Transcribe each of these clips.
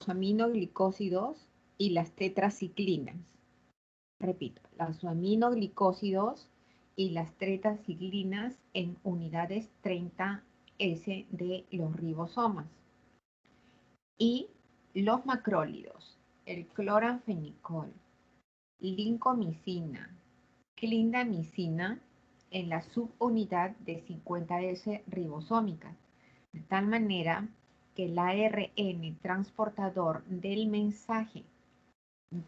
aminoglicósidos y las tetraciclinas. Repito, los aminoglicósidos y las tetraciclinas en unidades 30S de los ribosomas. Y los macrólidos, el cloranfenicol, lincomicina, clindamicina en la subunidad de 50S ribosómica, de tal manera que el ARN transportador del mensaje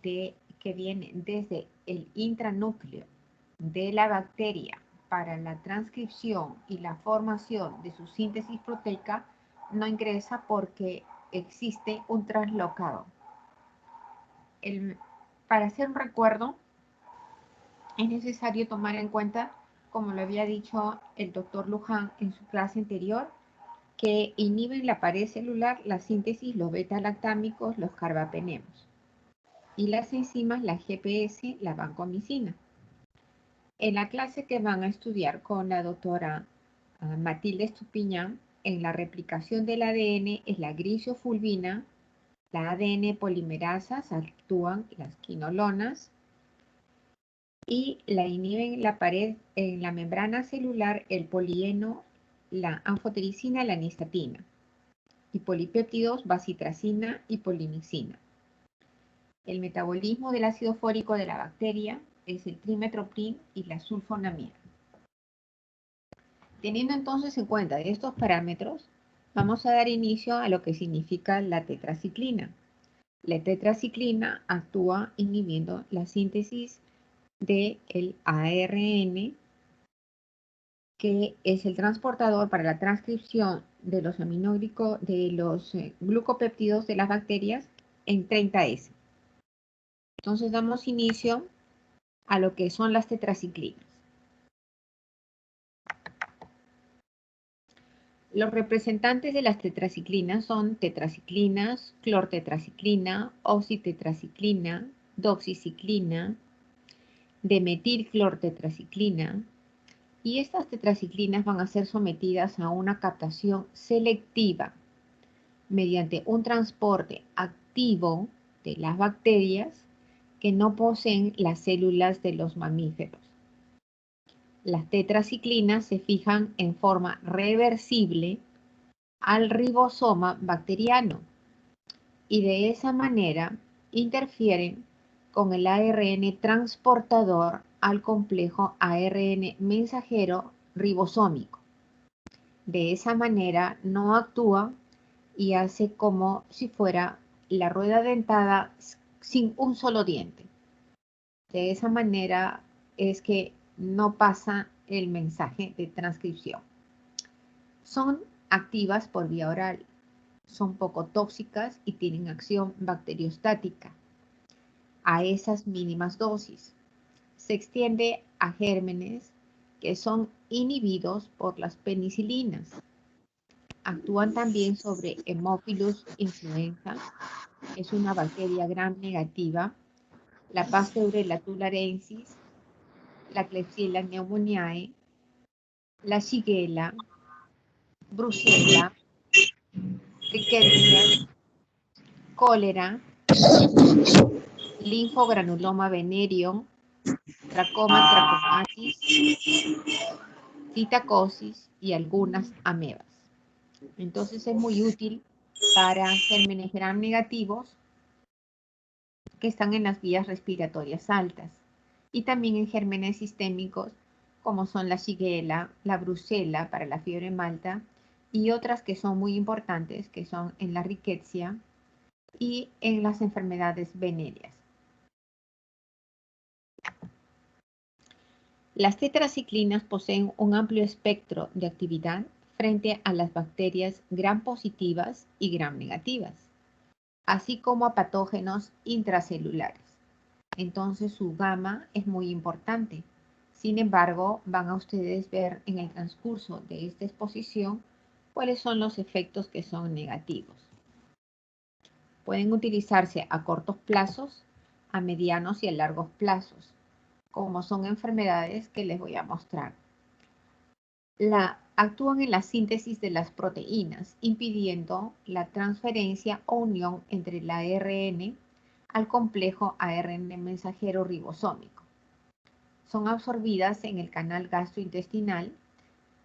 que viene desde el intranúcleo de la bacteria para la transcripción y la formación de su síntesis proteica no ingresa porque existe un translocado. Para hacer un recuerdo, es necesario tomar en cuenta, como lo había dicho el doctor Luján en su clase anterior, que inhiben la pared celular, la síntesis, los beta-lactámicos, los carbapenemos. Y las enzimas, la GPS, la vancomicina. En la clase que van a estudiar con la doctora Matilde Estupiñán, en la replicación del ADN es la grisofulvina, la ADN polimerasas, actúan las quinolonas y la inhiben la pared en la membrana celular, el polieno, la anfotericina, la nistatina, y polipéptidos, bacitracina y polimixina. El metabolismo del ácido fólico de la bacteria es el trimetoprim y la sulfonamida. Teniendo entonces en cuenta estos parámetros, vamos a dar inicio a lo que significa la tetraciclina. La tetraciclina actúa inhibiendo la síntesis del ARN, que es el transportador para la transcripción de los glucopéptidos de las bacterias en 30S. Entonces damos inicio a lo que son las tetraciclinas. Los representantes de las tetraciclinas son tetraciclinas, clortetraciclina, oxitetraciclina, doxiciclina, demetilclortetraciclina, y estas tetraciclinas van a ser sometidas a una captación selectiva mediante un transporte activo de las bacterias que no poseen las células de los mamíferos. Las tetraciclinas se fijan en forma reversible al ribosoma bacteriano y de esa manera interfieren con el ARN transportador al complejo ARN mensajero ribosómico. De esa manera no actúa y hace como si fuera la rueda dentada sin un solo diente. De esa manera es que no pasa el mensaje de transcripción. Son activas por vía oral, son poco tóxicas y tienen acción bacteriostática a esas mínimas dosis. Se extiende a gérmenes que son inhibidos por las penicilinas. Actúan también sobre Haemophilus influenza, que es una bacteria gram negativa, la Pasteurella tularensis, la Klebsiella pneumoniae, la Shigella, Brucella, Rickettsia, cólera, linfogranuloma venereum, Trachoma trachomatis, citacosis y algunas amebas. Entonces es muy útil para gérmenes gram negativos que están en las vías respiratorias altas y también en gérmenes sistémicos como son la Shigella, la Brucella para la fiebre malta y otras que son muy importantes que son en la Rickettsia y en las enfermedades venéreas. Las tetraciclinas poseen un amplio espectro de actividad frente a las bacterias gram positivas y gram negativas, así como a patógenos intracelulares. Entonces su gama es muy importante. Sin embargo, van a ustedes ver en el transcurso de esta exposición cuáles son los efectos que son negativos. Pueden utilizarse a cortos plazos, a medianos y a largos plazos, como son enfermedades que les voy a mostrar. Actúan en la síntesis de las proteínas, impidiendo la transferencia o unión entre el ARN al complejo ARN mensajero ribosómico. Son absorbidas en el canal gastrointestinal,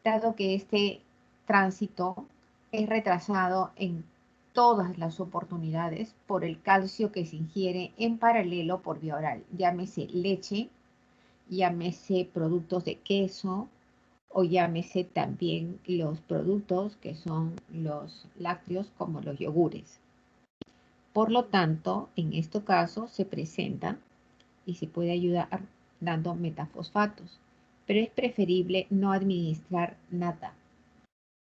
dado que este tránsito es retrasado en todas las oportunidades por el calcio que se ingiere en paralelo por vía oral, llámese leche, llámese productos de queso, o llámese también los productos que son los lácteos como los yogures. Por lo tanto, en este caso se presenta y se puede ayudar dando metafosfatos, pero es preferible no administrar nada.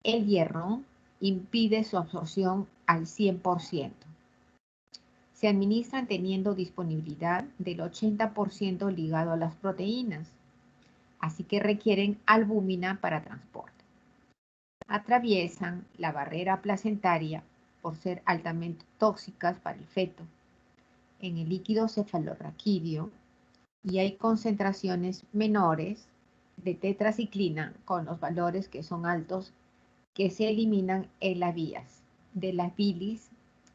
El hierro impide su absorción al 100%. Se administran teniendo disponibilidad del 80% ligado a las proteínas, así que requieren albúmina para transporte. Atraviesan la barrera placentaria por ser altamente tóxicas para el feto en el líquido cefalorraquídeo y hay concentraciones menores de tetraciclina con los valores que son altos que se eliminan en las vías de las bilis,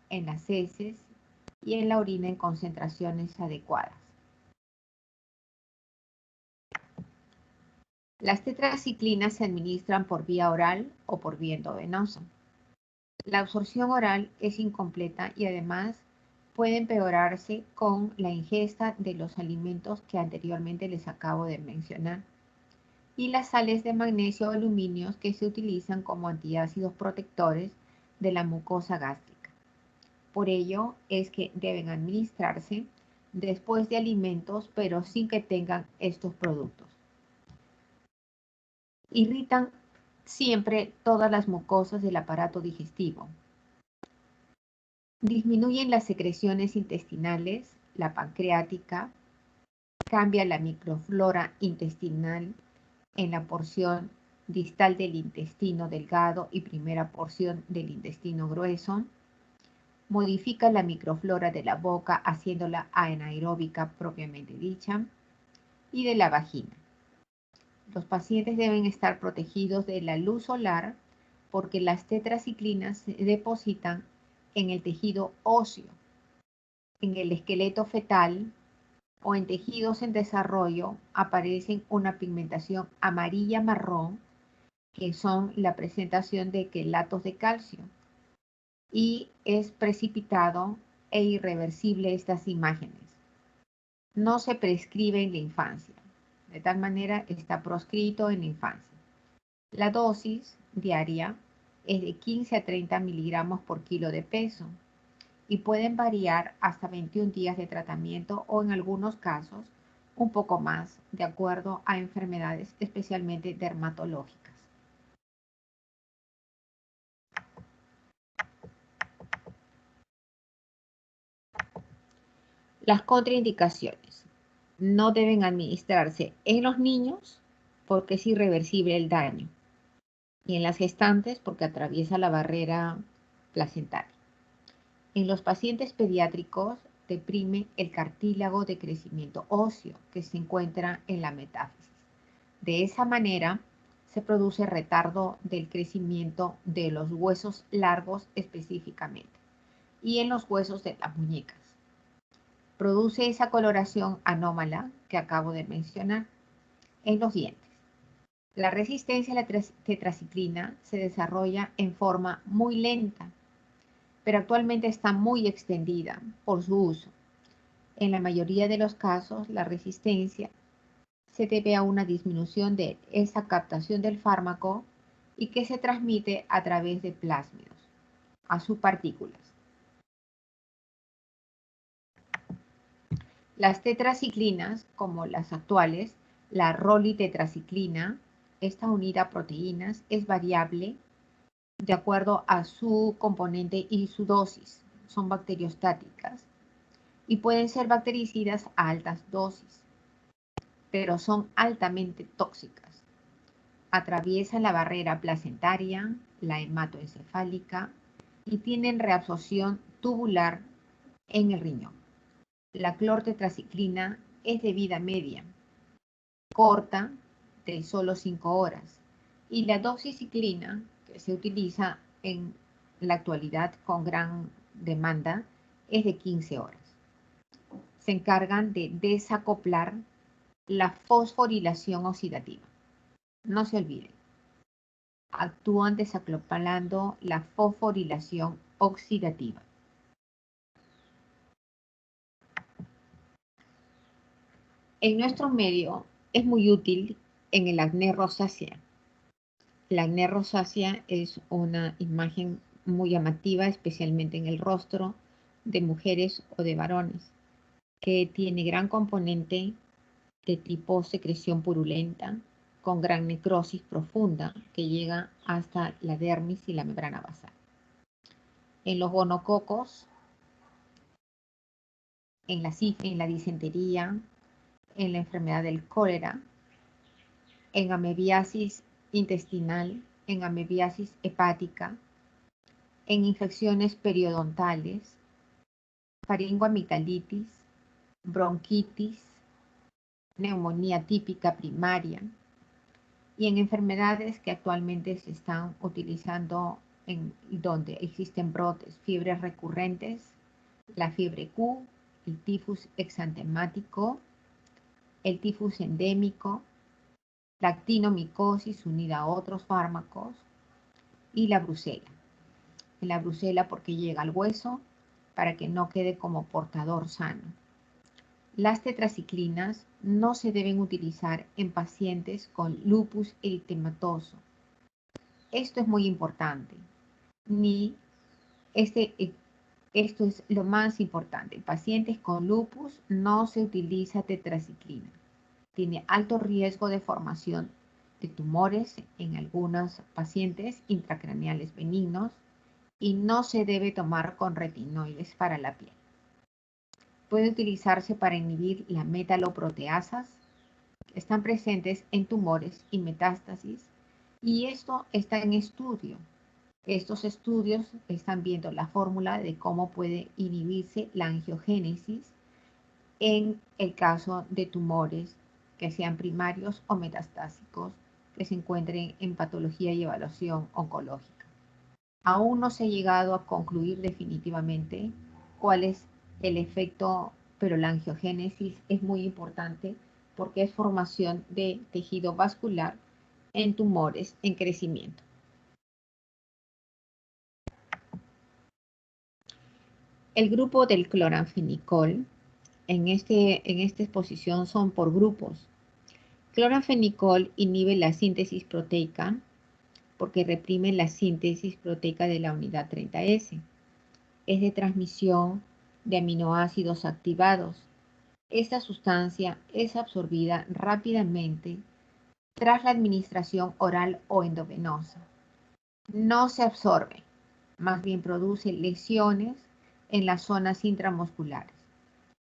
en las heces y en la orina en concentraciones adecuadas. Las tetraciclinas se administran por vía oral o por vía endovenosa. La absorción oral es incompleta y además puede empeorarse con la ingesta de los alimentos que anteriormente les acabo de mencionar y las sales de magnesio o aluminio que se utilizan como antiácidos protectores de la mucosa gástrica. Por ello es que deben administrarse después de alimentos, pero sin que tengan estos productos. Irritan siempre todas las mucosas del aparato digestivo. Disminuyen las secreciones intestinales, la pancreática, cambia la microflora intestinal en la porción distal del intestino delgado y primera porción del intestino grueso, modifica la microflora de la boca haciéndola anaeróbica propiamente dicha y de la vagina. Los pacientes deben estar protegidos de la luz solar porque las tetraciclinas se depositan en el tejido óseo, en el esqueleto fetal o en tejidos en desarrollo aparecen una pigmentación amarilla-marrón que son la presentación de quelatos de calcio y es precipitado e irreversible estas imágenes. No se prescribe en la infancia, de tal manera está proscrito en la infancia. La dosis diaria es de 15 a 30 miligramos por kilo de peso y pueden variar hasta 21 días de tratamiento o en algunos casos un poco más de acuerdo a enfermedades especialmente dermatológicas. Las contraindicaciones. No deben administrarse en los niños porque es irreversible el daño y en las gestantes porque atraviesa la barrera placentaria. En los pacientes pediátricos deprime el cartílago de crecimiento óseo que se encuentra en la metáfisis. De esa manera se produce retardo del crecimiento de los huesos largos específicamente y en los huesos de las muñecas. Produce esa coloración anómala que acabo de mencionar en los dientes. La resistencia a la tetraciclina se desarrolla en forma muy lenta, pero actualmente está muy extendida por su uso. En la mayoría de los casos, la resistencia se debe a una disminución de esa captación del fármaco y que se transmite a través de plásmidos a sus partículas. Las tetraciclinas, como las actuales, la rolitetraciclina, esta unida a proteínas, es variable de acuerdo a su componente y su dosis. Son bacteriostáticas y pueden ser bactericidas a altas dosis, pero son altamente tóxicas. Atraviesan la barrera placentaria, la hematoencefálica y tienen reabsorción tubular en el riñón. La clortetraciclina es de vida media, corta, de solo 5 horas, Y la doxiciclina, que se utiliza en la actualidad con gran demanda, es de 15 horas. Se encargan de desacoplar la fosforilación oxidativa. No se olviden, actúan desacoplando la fosforilación oxidativa. En nuestro medio es muy útil en el acné rosácea. La acné rosácea es una imagen muy llamativa, especialmente en el rostro de mujeres o de varones, que tiene gran componente de tipo secreción purulenta, con gran necrosis profunda que llega hasta la dermis y la membrana basal. En los gonococos, en la disentería, en la enfermedad del cólera, en amebiasis intestinal, en amebiasis hepática, en infecciones periodontales, faringoamigdalitis, bronquitis, neumonía típica primaria y en enfermedades que actualmente se están utilizando en donde existen brotes, fiebres recurrentes, la fiebre Q, el tifus exantemático, el tifus endémico, la actinomicosis unida a otros fármacos y la brucela. La brucela porque llega al hueso para que no quede como portador sano. Las tetraciclinas no se deben utilizar en pacientes con lupus eritematoso. Esto es muy importante. Esto es lo más importante. En pacientes con lupus no se utiliza tetraciclina. Tiene alto riesgo de formación de tumores en algunos pacientes intracraneales benignos y no se debe tomar con retinoides para la piel. Puede utilizarse para inhibir la metaloproteasas que están presentes en tumores y metástasis y esto está en estudio. Estos estudios están viendo la fórmula de cómo puede inhibirse la angiogénesis en el caso de tumores que sean primarios o metastásicos que se encuentren en patología y evaluación oncológica. Aún no se ha llegado a concluir definitivamente cuál es el efecto, pero la angiogénesis es muy importante porque es formación de tejido vascular en tumores en crecimiento. El grupo del cloranfenicol, en esta exposición son por grupos. Cloranfenicol inhibe la síntesis proteica porque reprime la síntesis proteica de la unidad 30S. Es de transmisión de aminoácidos activados. Esta sustancia es absorbida rápidamente tras la administración oral o endovenosa. No se absorbe, más bien produce lesiones en las zonas intramusculares.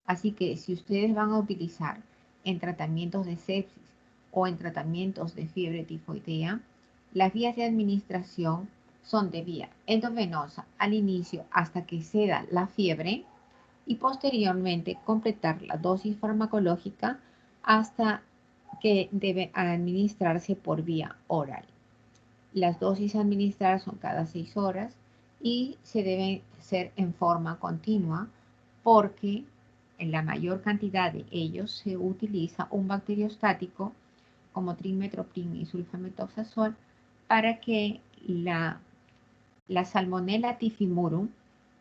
Así que si ustedes van a utilizar en tratamientos de sepsis o en tratamientos de fiebre tifoidea, las vías de administración son de vía endovenosa al inicio hasta que ceda la fiebre y posteriormente completar la dosis farmacológica hasta que debe administrarse por vía oral. Las dosis a administrar son cada 6 horas y se deben ser en forma continua porque en la mayor cantidad de ellos se utiliza un bacteriostático como trimmetoprim y sulfamethoxazol para que la Salmonella typhimurium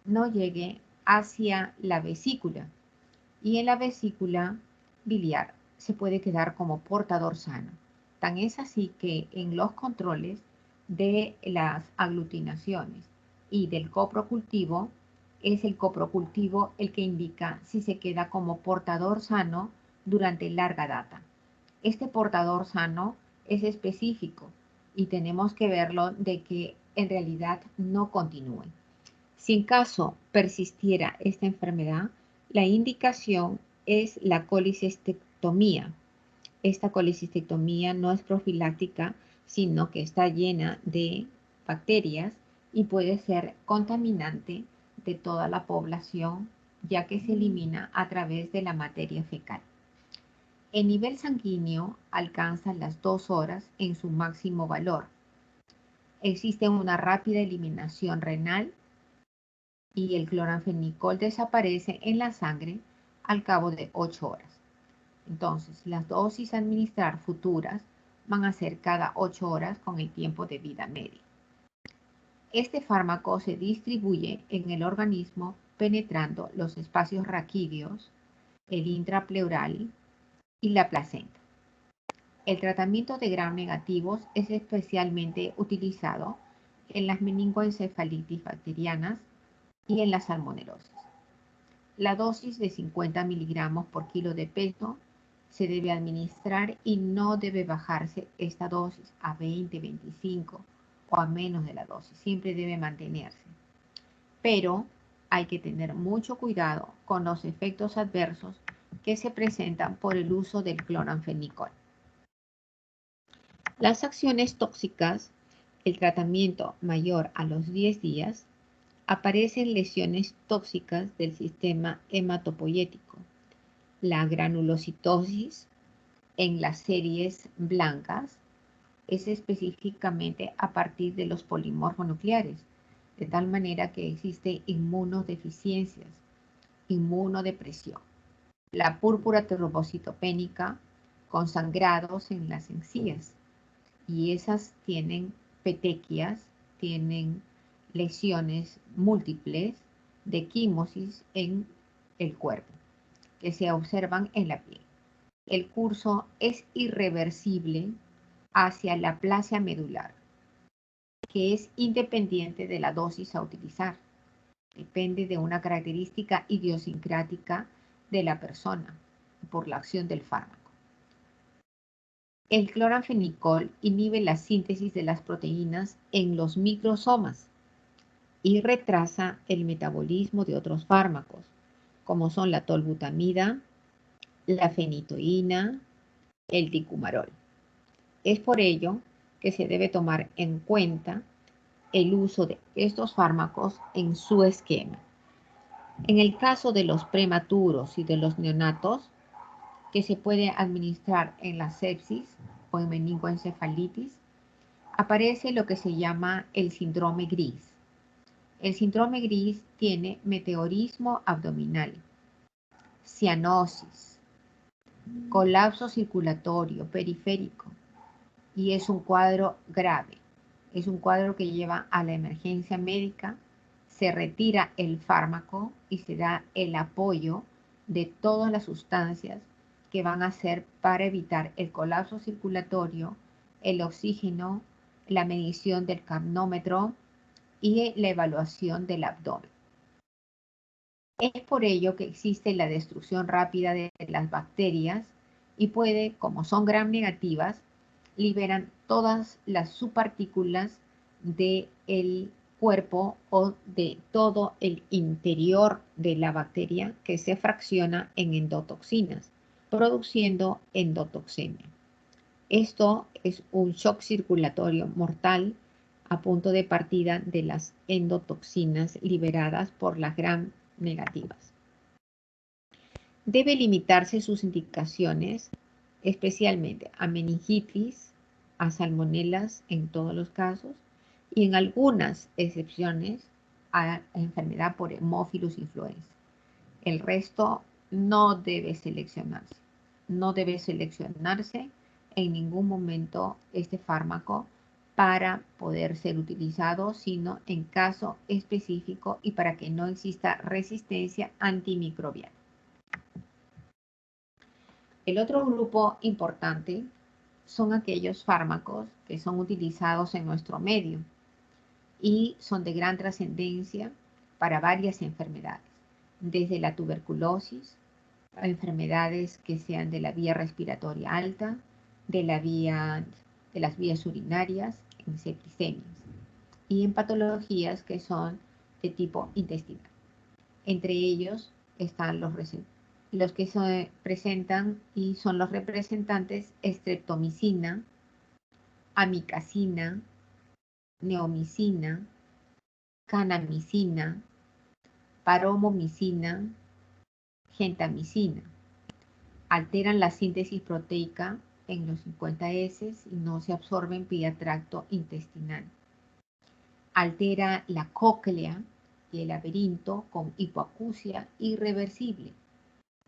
no llegue hacia la vesícula y en la vesícula biliar se puede quedar como portador sano. Tan es así que en los controles de las aglutinaciones y del coprocultivo, es el coprocultivo el que indica si se queda como portador sano durante larga data. Este portador sano es específico y tenemos que verlo de que en realidad no continúe. Si en caso persistiera esta enfermedad, la indicación es la colicistectomía. Esta colicistectomía no es profiláctica, sino que está llena de bacterias y puede ser contaminante de toda la población, ya que se elimina a través de la materia fecal. El nivel sanguíneo alcanza las 2 horas en su máximo valor. Existe una rápida eliminación renal y el cloranfenicol desaparece en la sangre al cabo de 8 horas. Entonces, las dosis a administrar futuras van a ser cada 8 horas con el tiempo de vida medio. Este fármaco se distribuye en el organismo penetrando los espacios raquídeos, el intrapleural y la placenta. El tratamiento de gram negativos es especialmente utilizado en las meningoencefalitis bacterianas y en la salmonelosis. La dosis de 50 miligramos por kilo de peso se debe administrar y no debe bajarse esta dosis a 20, 25 o a menos de la dosis. Siempre debe mantenerse. Pero hay que tener mucho cuidado con los efectos adversos que se presentan por el uso del cloranfenicol. Las acciones tóxicas, el tratamiento mayor a los 10 días, aparecen lesiones tóxicas del sistema hematopoyético, la granulocitosis en las series blancas es específicamente a partir de los polimorfos nucleares, de tal manera que existe inmunodeficiencias, inmunodepresión. La púrpura trombocitopénica con sangrados en las encías, y esas tienen petequias, tienen lesiones múltiples de quimosis en el cuerpo, que se observan en la piel. El curso es irreversible hacia la aplasia medular, que es independiente de la dosis a utilizar. Depende de una característica idiosincrática de la persona por la acción del fármaco. El cloranfenicol inhibe la síntesis de las proteínas en los microsomas y retrasa el metabolismo de otros fármacos, como son la tolbutamida, la fenitoína, el ticumarol. Es por ello que se debe tomar en cuenta el uso de estos fármacos en su esquema. En el caso de los prematuros y de los neonatos, que se puede administrar en la sepsis o en meningoencefalitis, aparece lo que se llama el síndrome gris. El síndrome gris tiene meteorismo abdominal, cianosis, colapso circulatorio periférico y es un cuadro grave. Es un cuadro que lleva a la emergencia médica, se retira el fármaco y se da el apoyo de todas las sustancias que van a ser para evitar el colapso circulatorio, el oxígeno, la medición del capnómetro y la evaluación del abdomen. Es por ello que existe la destrucción rápida de las bacterias y puede, como son gram negativas, liberan todas las subpartículas del cuerpo o de todo el interior de la bacteria que se fracciona en endotoxinas, produciendo endotoxemia. Esto es un shock circulatorio mortal a punto de partida de las endotoxinas liberadas por las gram negativas. Debe limitarse sus indicaciones especialmente a meningitis, a salmonelas en todos los casos y en algunas excepciones a enfermedad por Haemophilus influenza. El resto no debe seleccionarse. No debe seleccionarse en ningún momento este fármaco para poder ser utilizado, sino en caso específico y para que no exista resistencia antimicrobiana. El otro grupo importante son aquellos fármacos que son utilizados en nuestro medio y son de gran trascendencia para varias enfermedades, desde la tuberculosis, a enfermedades que sean de la vía respiratoria alta, de las vías urinarias, en septicemias, y en patologías que son de tipo intestinal. Entre ellos están los que se presentan y son los representantes streptomicina, amikacina, neomicina, kanamicina, paromomicina, gentamicina. Alteran la síntesis proteica en los 50S y no se absorben vía tracto intestinal. altera la cóclea y el laberinto con hipoacusia irreversible,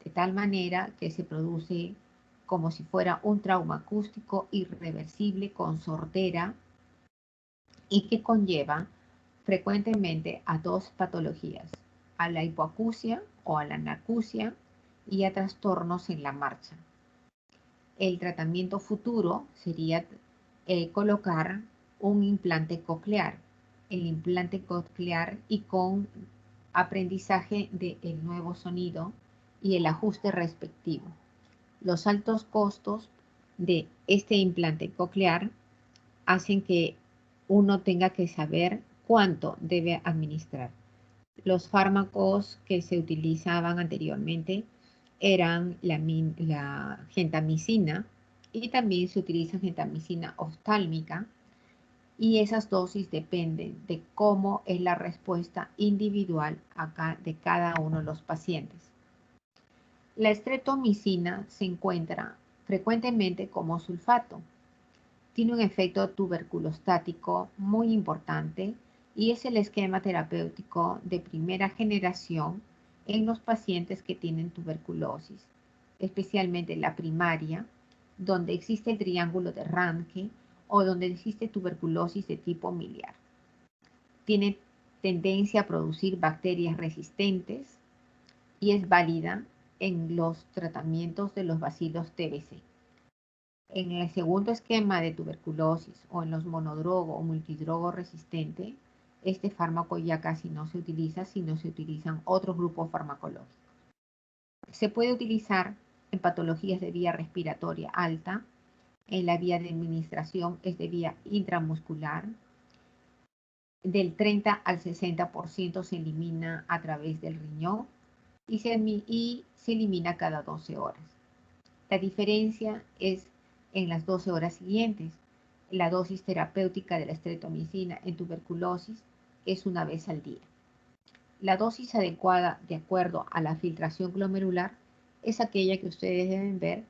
de tal manera que se produce como si fuera un trauma acústico irreversible con sordera y que conlleva frecuentemente a dos patologías, a la hipoacusia o a la anacusia y a trastornos en la marcha. El tratamiento futuro sería colocar un implante coclear. El implante coclear y con aprendizaje del nuevo sonido y el ajuste respectivo. Los altos costos de este implante coclear hacen que uno tenga que saber cuánto debe administrar. Los fármacos que se utilizaban anteriormente eran la gentamicina y también se utiliza gentamicina oftálmica y esas dosis dependen de cómo es la respuesta individual de cada uno de los pacientes. La estretomicina se encuentra frecuentemente como sulfato. Tiene un efecto tuberculostático muy importante y es el esquema terapéutico de primera generación en los pacientes que tienen tuberculosis, especialmente la primaria, donde existe el triángulo de Ranke o donde existe tuberculosis de tipo miliar. Tiene tendencia a producir bacterias resistentes y es válida en los tratamientos de los bacilos TBC. En el segundo esquema de tuberculosis o en los monodrogo o multidrogo resistente, este fármaco ya casi no se utiliza, sino se utilizan otros grupos farmacológicos. Se puede utilizar en patologías de vía respiratoria alta, en la vía de administración es de vía intramuscular, del 30 al 60% se elimina a través del riñón y se elimina cada 12 horas. La diferencia es en las 12 horas siguientes. La dosis terapéutica de la estretomicina en tuberculosis es una vez al día. La dosis adecuada de acuerdo a la filtración glomerular es aquella que ustedes deben ver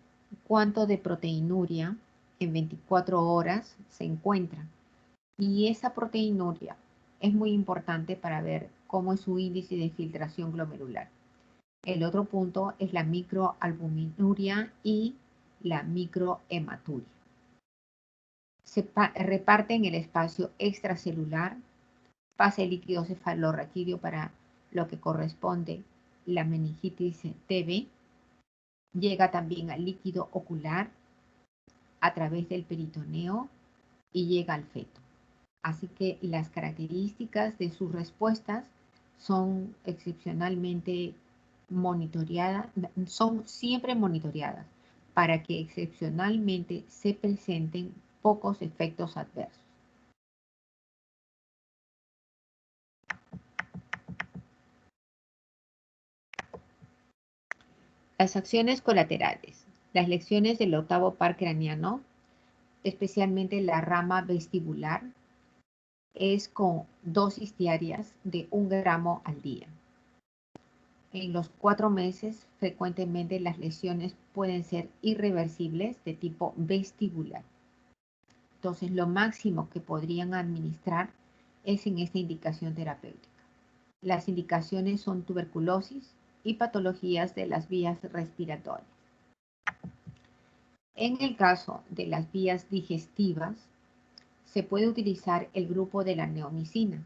cuánto de proteinuria en 24 horas se encuentra. Y esa proteinuria es muy importante para ver cómo es su índice de filtración glomerular. El otro punto es la microalbuminuria y la microhematuria. Se reparte en el espacio extracelular, pasa el líquido cefalorraquídeo para lo que corresponde la meningitis TB, llega también al líquido ocular a través del peritoneo y llega al feto. Así que las características de sus respuestas son excepcionalmente monitoreadas, son siempre monitoreadas para que excepcionalmente se presenten pocos efectos adversos. Las acciones colaterales. Las lesiones del octavo par craneano, especialmente la rama vestibular, es con dosis diarias de 1 gramo al día. En los 4 meses, frecuentemente las lesiones pueden ser irreversibles de tipo vestibular. Entonces, lo máximo que podrían administrar es en esta indicación terapéutica. Las indicaciones son tuberculosis y patologías de las vías respiratorias. En el caso de las vías digestivas, se puede utilizar el grupo de la neomicina.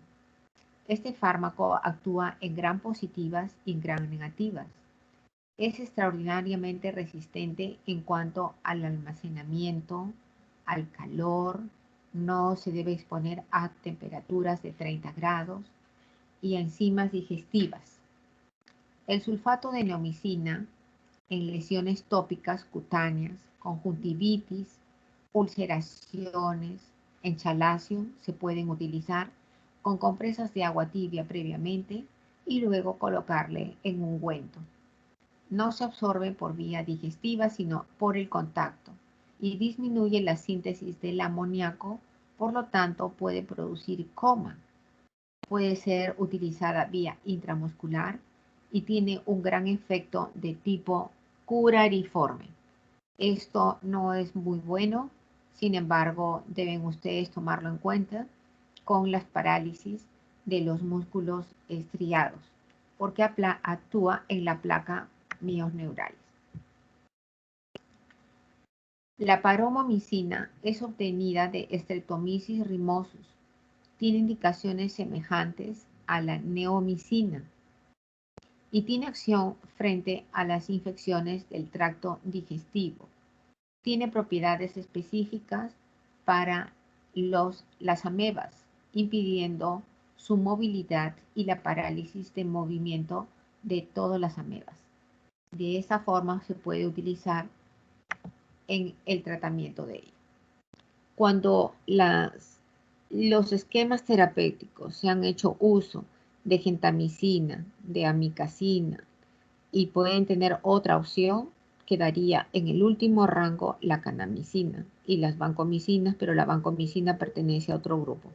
Este fármaco actúa en gram positivas y en gram negativas. Es extraordinariamente resistente en cuanto al almacenamiento, al calor, no se debe exponer a temperaturas de 30 grados y a enzimas digestivas. El sulfato de neomicina en lesiones tópicas cutáneas, conjuntivitis, ulceraciones, en chalacio se pueden utilizar con compresas de agua tibia previamente y luego colocarle en un ungüento. No se absorbe por vía digestiva, sino por el contacto y disminuye la síntesis del amoníaco, por lo tanto puede producir coma. Puede ser utilizada vía intramuscular y tiene un gran efecto de tipo curariforme. Esto no es muy bueno, sin embargo, deben ustedes tomarlo en cuenta con las parálisis de los músculos estriados, porque actúa en la placa míos neurales. La paromomicina es obtenida de Streptomyces rhinosus. Tiene indicaciones semejantes a la neomicina y tiene acción frente a las infecciones del tracto digestivo. Tiene propiedades específicas para las amebas, impidiendo su movilidad y la parálisis de movimiento de todas las amebas. De esa forma se puede utilizar en el tratamiento de ello. Cuando los esquemas terapéuticos se han hecho uso de gentamicina, de amikacina y pueden tener otra opción, quedaría en el último rango la kanamicina y las vancomicinas, pero la vancomicina pertenece a otro grupo.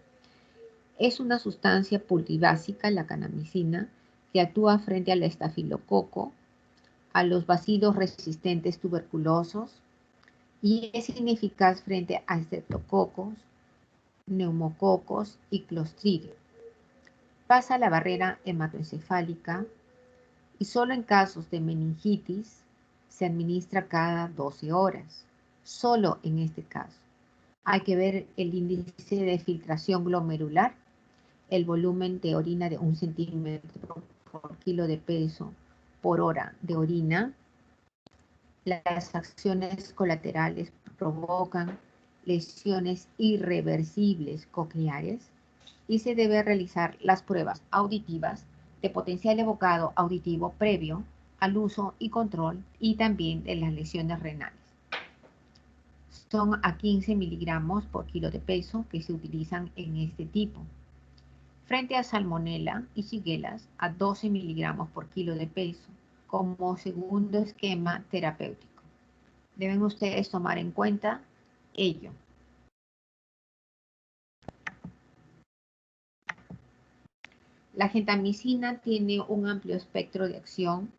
Es una sustancia pluribásica, la kanamicina, que actúa frente al estafilococo, a los bacilos resistentes tuberculosos y es ineficaz frente a estreptococos, neumococos y clostridium. Pasa la barrera hematoencefálica y solo en casos de meningitis se administra cada 12 horas. Solo en este caso. Hay que ver el índice de filtración glomerular, el volumen de orina de 1 centímetro por kilo de peso por hora de orina. Las acciones colaterales provocan lesiones irreversibles cocleares y se debe realizar las pruebas auditivas de potencial evocado auditivo previo al uso y control y también de las lesiones renales. Son a 15 miligramos por kilo de peso que se utilizan en este tipo. Frente a salmonela y shigella a 12 miligramos por kilo de peso como segundo esquema terapéutico. Deben ustedes tomar en cuenta ello. La gentamicina tiene un amplio espectro de acción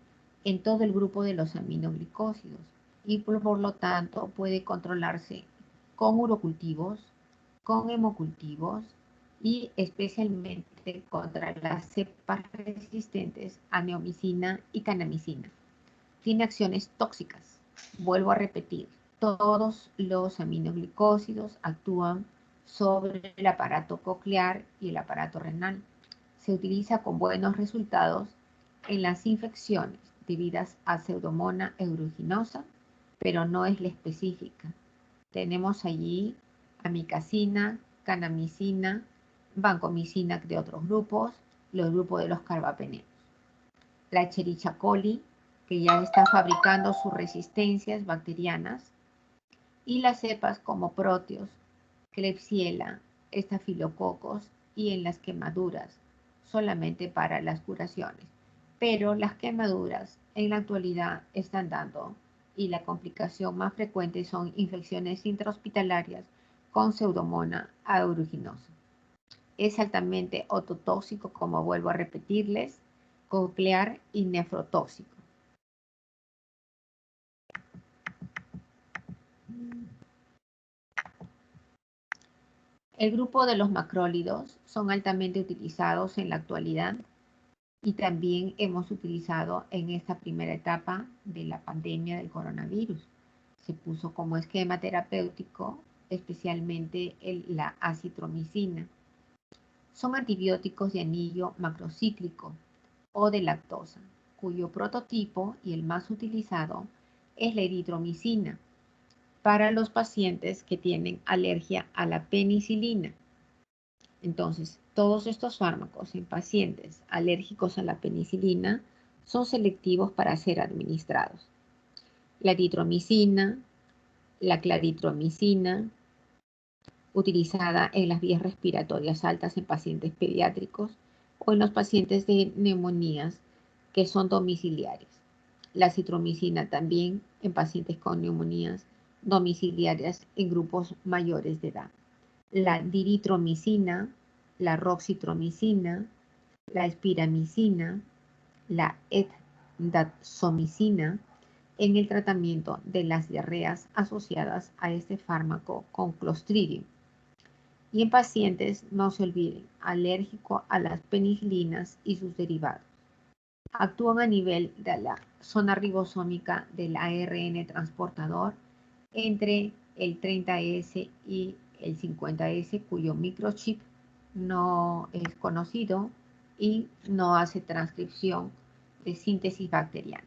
en todo el grupo de los aminoglicósidos y por lo tanto puede controlarse con urocultivos, con hemocultivos y especialmente contra las cepas resistentes a neomicina y kanamicina. Tiene acciones tóxicas. Vuelvo a repetir, todos los aminoglicósidos actúan sobre el aparato coclear y el aparato renal. Se utiliza con buenos resultados en las infecciones debidas a Pseudomonas aeruginosa, pero no es la específica. Tenemos allí amikacina, kanamicina, vancomicina de otros grupos, los grupos de los carbapenenos. La Escherichia coli, que ya está fabricando sus resistencias bacterianas, y las cepas como Proteus, Klebsiella, estafilococos y en las quemaduras, solamente para las curaciones. Pero las quemaduras en la actualidad están dando y la complicación más frecuente son infecciones intrahospitalarias con Pseudomonas aeruginosa. Es altamente ototóxico, como vuelvo a repetirles, coclear y nefrotóxico. El grupo de los macrólidos son altamente utilizados en la actualidad y también hemos utilizado en esta primera etapa de la pandemia del coronavirus. Se puso como esquema terapéutico especialmente la acitromicina. Son antibióticos de anillo macrocíclico o de lactosa, cuyo prototipo y el más utilizado es la eritromicina para los pacientes que tienen alergia a la penicilina. Entonces, todos estos fármacos en pacientes alérgicos a la penicilina son selectivos para ser administrados. La eritromicina, la claritromicina, utilizada en las vías respiratorias altas en pacientes pediátricos o en los pacientes de neumonías que son domiciliarias. La citromicina también en pacientes con neumonías domiciliarias en grupos mayores de edad. La diritromicina, la roxitromicina, la espiramicina, la etdaxomicina en el tratamiento de las diarreas asociadas a este fármaco con Clostridium. Y en pacientes, no se olviden, alérgico a las penicilinas y sus derivados. Actúan a nivel de la zona ribosómica del ARN transportador entre el 30S y el 50S, cuyo microchip no es conocido y no hace transcripción de síntesis bacteriana.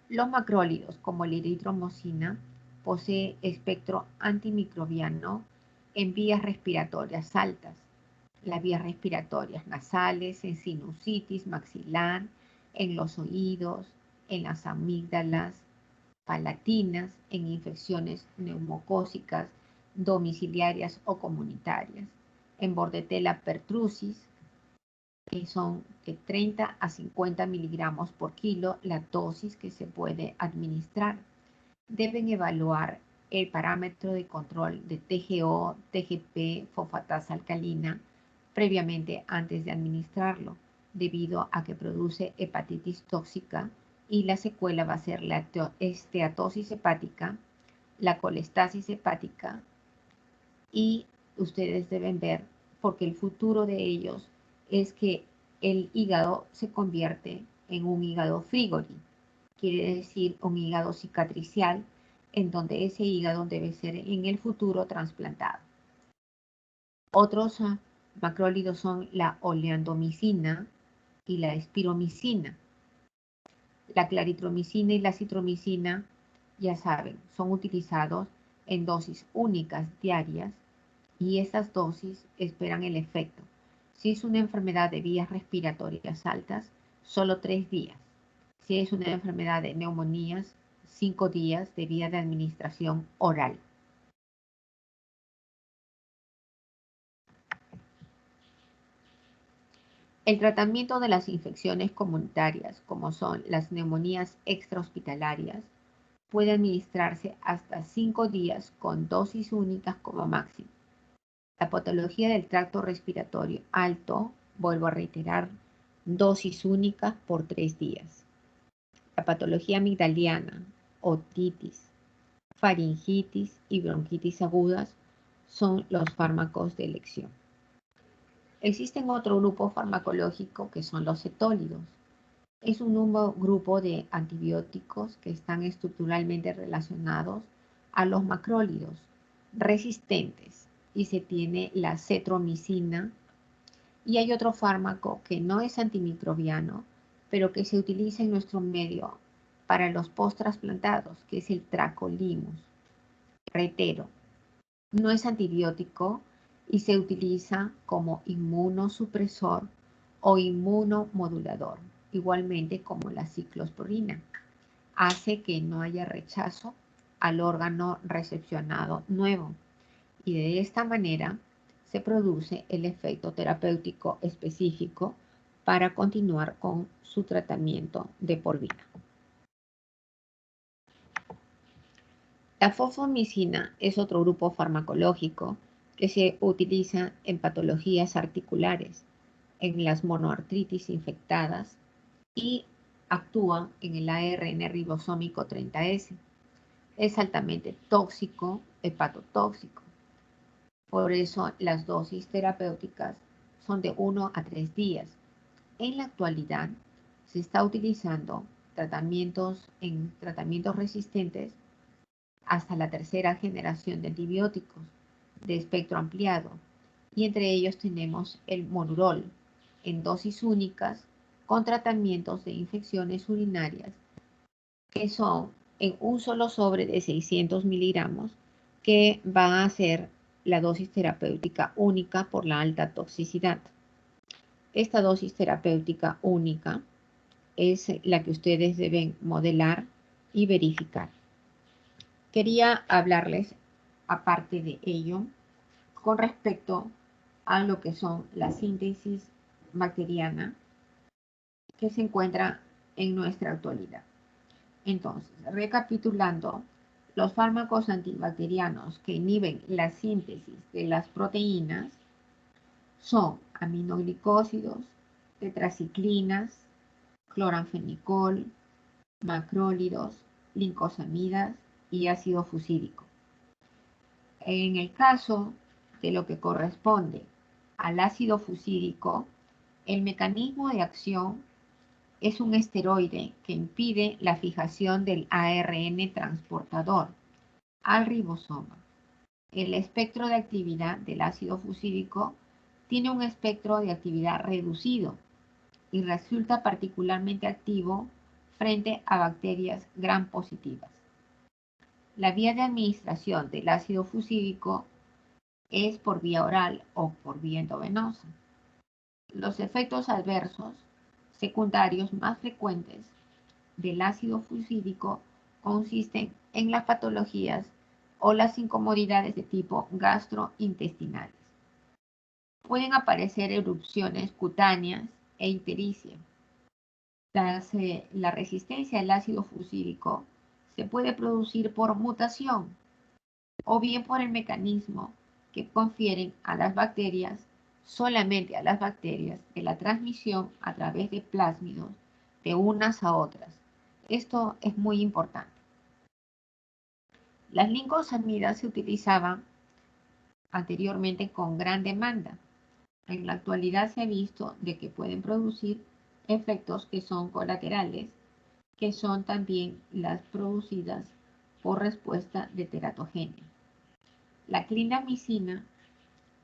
Los macrólidos, como la eritromicina, posee espectro antimicrobiano en vías respiratorias altas, las vías respiratorias nasales, en sinusitis maxilar, en los oídos, en las amígdalas palatinas, en infecciones neumocócicas, domiciliarias o comunitarias, en Bordetella pertussis, que son de 30 a 50 miligramos por kilo la dosis que se puede administrar. Deben evaluar el parámetro de control de TGO, TGP, fosfatasa alcalina previamente antes de administrarlo, debido a que produce hepatitis tóxica y la secuela va a ser la esteatosis hepática, la colestasis hepática, y ustedes deben ver, porque el futuro de ellos es que el hígado se convierte en un hígado frigori, quiere decir un hígado cicatricial, en donde ese hígado debe ser en el futuro trasplantado. Otros macrólidos son la oleandomicina y la espiromicina. La claritromicina y la citromicina, ya saben, son utilizados en dosis únicas diarias y estas dosis esperan el efecto. Si es una enfermedad de vías respiratorias altas, solo 3 días. Si es una enfermedad de neumonías, 5 días de vía de administración oral. El tratamiento de las infecciones comunitarias, como son las neumonías extrahospitalarias, puede administrarse hasta 5 días con dosis únicas como máximo. La patología del tracto respiratorio alto, vuelvo a reiterar, dosis única por 3 días. La patología amigdaliana, otitis, faringitis y bronquitis agudas son los fármacos de elección. Existen otro grupo farmacológico que son los cetólidos. Es un nuevo grupo de antibióticos que están estructuralmente relacionados a los macrólidos resistentes, y se tiene la cetromicina, y hay otro fármaco que no es antimicrobiano, pero que se utiliza en nuestro medio para los post-trasplantados, que es el tacrolimus. Reitero, no es antibiótico y se utiliza como inmunosupresor o inmunomodulador, igualmente como la ciclosporina. Hace que no haya rechazo al órgano recepcionado nuevo, y de esta manera se produce el efecto terapéutico específico para continuar con su tratamiento de por vida. La fosfomicina es otro grupo farmacológico que se utiliza en patologías articulares, en las monoartritis infectadas, y actúa en el ARN ribosómico 30S. Es altamente tóxico, hepatotóxico. Por eso las dosis terapéuticas son de 1 a 3 días. En la actualidad se está utilizando tratamientos resistentes hasta la tercera generación de antibióticos de espectro ampliado, y entre ellos tenemos el Monurol en dosis únicas con tratamientos de infecciones urinarias, que son en un solo sobre de 600 miligramos, que van a ser la dosis terapéutica única por la alta toxicidad. Esta dosis terapéutica única es la que ustedes deben modelar y verificar. Quería hablarles, aparte de ello, con respecto a lo que son la síntesis bacteriana que se encuentra en nuestra actualidad. Entonces, recapitulando, los fármacos antibacterianos que inhiben la síntesis de las proteínas son aminoglicósidos, tetraciclinas, cloranfenicol, macrólidos, lincosamidas y ácido fusídico. En el caso de lo que corresponde al ácido fusídico, el mecanismo de acción es un esteroide que impide la fijación del ARN transportador al ribosoma. El espectro de actividad del ácido fusídico tiene un espectro de actividad reducido y resulta particularmente activo frente a bacterias gram positivas. La vía de administración del ácido fusídico es por vía oral o por vía endovenosa. Los efectos adversos secundarios más frecuentes del ácido fusídico consisten en las patologías o las incomodidades de tipo gastrointestinales. Pueden aparecer erupciones cutáneas e ictericia. La resistencia al ácido fusídico se puede producir por mutación o bien por el mecanismo que confieren a las bacterias, solamente a las bacterias, de la transmisión a través de plásmidos de unas a otras. Esto es muy importante. Las lincosamidas se utilizaban anteriormente con gran demanda. En la actualidad se ha visto de que pueden producir efectos que son colaterales, que son también las producidas por respuesta de teratogenia. La clindamicina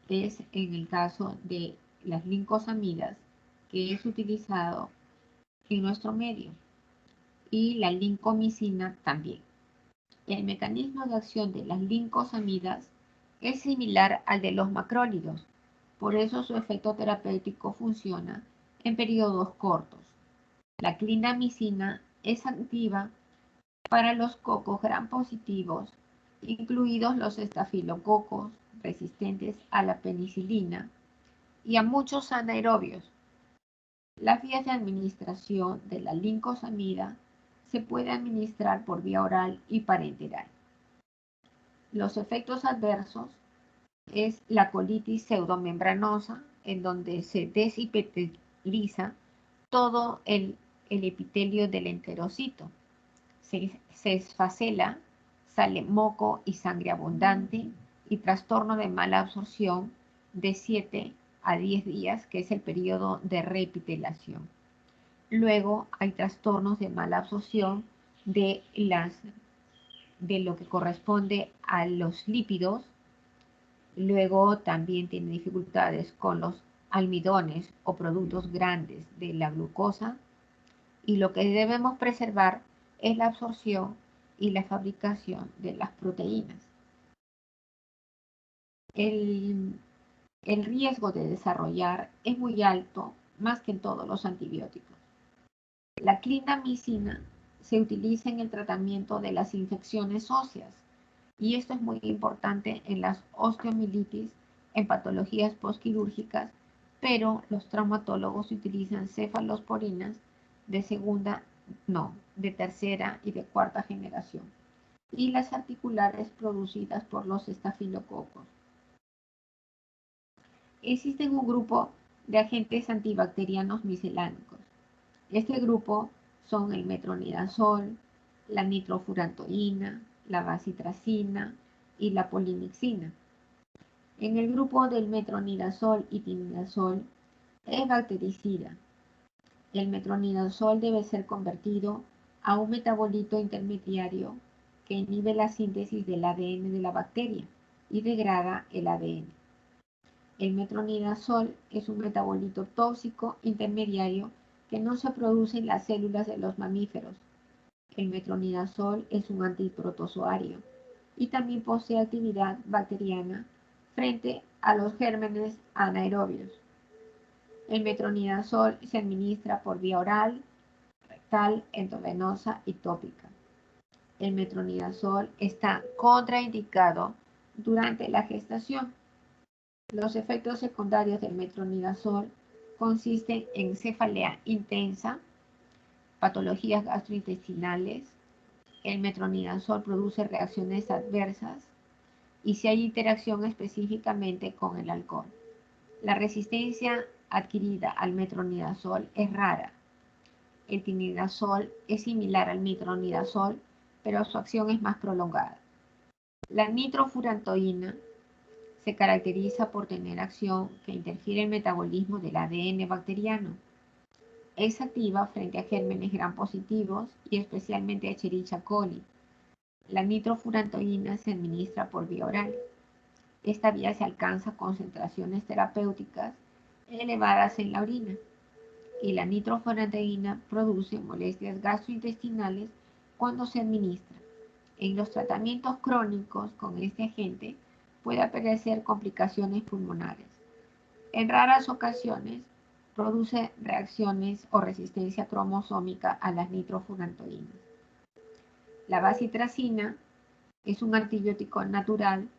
es en el caso de las lincosamidas que es utilizado en nuestro medio y la lincomicina también. El mecanismo de acción de las lincosamidas es similar al de los macrólidos, por eso su efecto terapéutico funciona en periodos cortos. La clindamicina es activa para los cocos gram positivos, incluidos los estafilococos resistentes a la penicilina y a muchos anaerobios. Las vías de administración de la lincosamida se puede administrar por vía oral y parenteral. Los efectos adversos es la colitis pseudomembranosa, en donde se desepiteliza todo el epitelio del enterocito. Se esfacela, sale moco y sangre abundante y trastorno de mala absorción de 7 a 10 días, que es el periodo de reepitelación. Luego hay trastornos de mala absorción de lo que corresponde a los lípidos. Luego también tiene dificultades con los almidones o productos grandes de la glucosa. Y lo que debemos preservar es la absorción y la fabricación de las proteínas. El riesgo de desarrollar es muy alto, más que en todos los antibióticos. La clindamicina se utiliza en el tratamiento de las infecciones óseas y esto es muy importante en las osteomielitis, en patologías postquirúrgicas, pero los traumatólogos utilizan cefalosporinas de tercera y de cuarta generación, y las articulares producidas por los estafilococos. Existe un grupo de agentes antibacterianos misceláneos. Este grupo son el metronidazol, la nitrofurantoína, la bacitracina y la polinixina. En el grupo del metronidazol y tinidazol es bactericida. El metronidazol debe ser convertido a un metabolito intermediario que inhibe la síntesis del ADN de la bacteria y degrada el ADN. El metronidazol es un metabolito tóxico intermediario que no se produce en las células de los mamíferos. El metronidazol es un antiprotozoario y también posee actividad bacteriana frente a los gérmenes anaerobios. El metronidazol se administra por vía oral, rectal, endovenosa y tópica. El metronidazol está contraindicado durante la gestación. Los efectos secundarios del metronidazol consisten en cefalea intensa, patologías gastrointestinales. El metronidazol produce reacciones adversas y si hay interacción específicamente con el alcohol. La resistencia adquirida al metronidazol es rara. El tinidazol es similar al metronidazol, pero su acción es más prolongada. La nitrofurantoína se caracteriza por tener acción que interfiere en el metabolismo del ADN bacteriano. Es activa frente a gérmenes gram positivos y especialmente a Escherichia coli. La nitrofurantoína se administra por vía oral. Esta vía se alcanza a concentraciones terapéuticas elevadas en la orina y la nitrofurantoína produce molestias gastrointestinales cuando se administra. En los tratamientos crónicos con este agente puede aparecer complicaciones pulmonares. En raras ocasiones produce reacciones o resistencia cromosómica a las nitrofurantoínas. La bacitracina es un antibiótico natural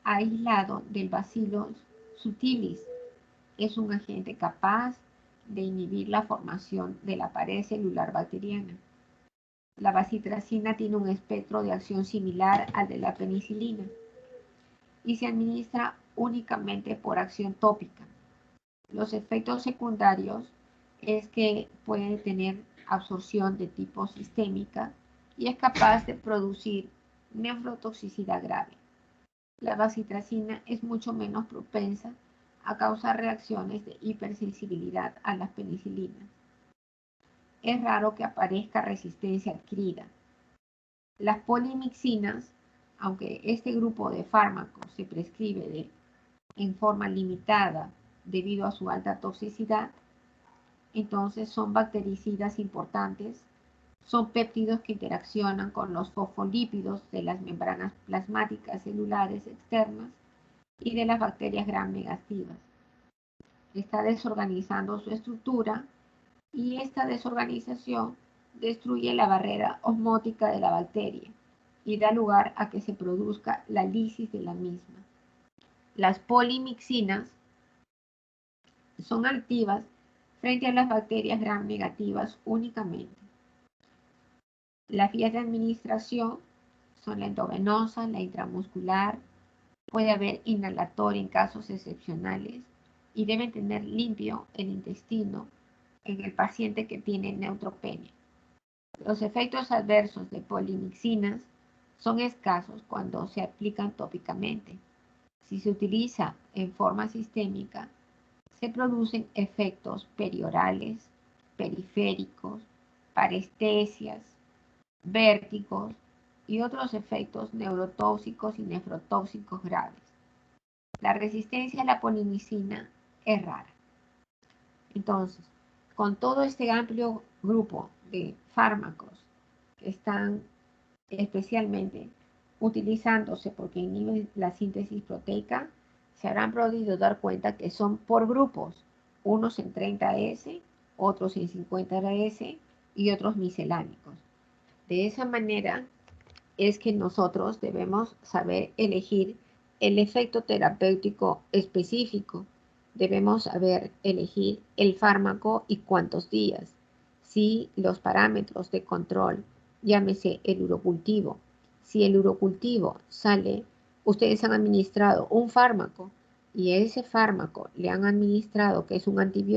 aislado del Bacillus subtilis. Es un agente capaz de inhibir la formación de la pared celular bacteriana. La bacitracina tiene un espectro de acción similar al de la penicilina y se administra únicamente por acción tópica. Los efectos secundarios es que puede tener absorción de tipo sistémica y es capaz de producir nefrotoxicidad grave. La bacitracina es mucho menos propensa a causar reacciones de hipersensibilidad a las penicilinas. Es raro que aparezca resistencia adquirida. Las polimixinas, aunque este grupo de fármacos se prescribe en forma limitada debido a su alta toxicidad, entonces son bactericidas importantes, son péptidos que interaccionan con los fosfolípidos de las membranas plasmáticas celulares externas y de las bacterias gram negativas. Está desorganizando su estructura y esta desorganización destruye la barrera osmótica de la bacteria y da lugar a que se produzca la lisis de la misma. Las polimixinas son activas frente a las bacterias gram negativas únicamente. Las vías de administración son la endovenosa, la intramuscular, puede haber inhalatoria en casos excepcionales y deben tener limpio el intestino en el paciente que tiene neutropenia. Los efectos adversos de polimixinas son escasos cuando se aplican tópicamente. Si se utiliza en forma sistémica, se producen efectos periorales, periféricos, parestesias, vértigos y otros efectos neurotóxicos y nefrotóxicos graves. La resistencia a la polimicina es rara. Entonces, con todo este amplio grupo de fármacos que están especialmente utilizándose porque inhiben la síntesis proteica, se habrán podido dar cuenta que son por grupos, unos en 30S, otros en 50S y otros miscelánicos. De esa manera es que nosotros debemos saber elegir el efecto terapéutico específico. Debemos saber elegir el fármaco y cuántos días. Si los parámetros de control, llámese el urocultivo, si el urocultivo sale, ustedes han administrado un fármaco y ese fármaco le han administrado que es un antibiótico,